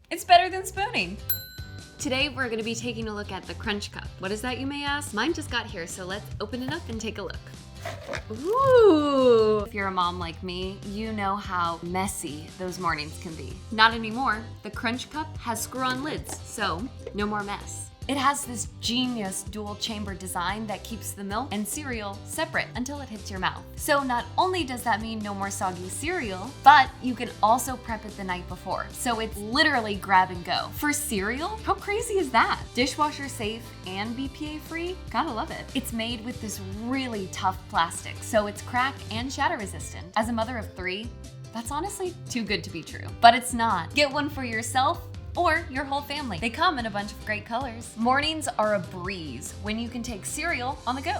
It's better than spooning. Today we're gonna be taking a look at the CrunchCup. What is that, you may ask? Mine just got here, so let's open it up and take a look. Ooh! If you're a mom like me, you know how messy those mornings can be. Not anymore. The CrunchCup has screw-on lids, so no more mess. It has this genius dual chamber design that keeps the milk and cereal separate until it hits your mouth. So not only does that mean no more soggy cereal, but you can also prep it the night before. So it's literally grab and go. For cereal, how crazy is that? Dishwasher safe and BPA free? Gotta love it. It's made with this really tough plastic, so it's crack and shatter resistant. As a mother of 3, that's honestly too good to be true. But it's not. Get one for yourself or your whole family. They come in a bunch of great colors. Mornings are a breeze when you can take cereal on the go.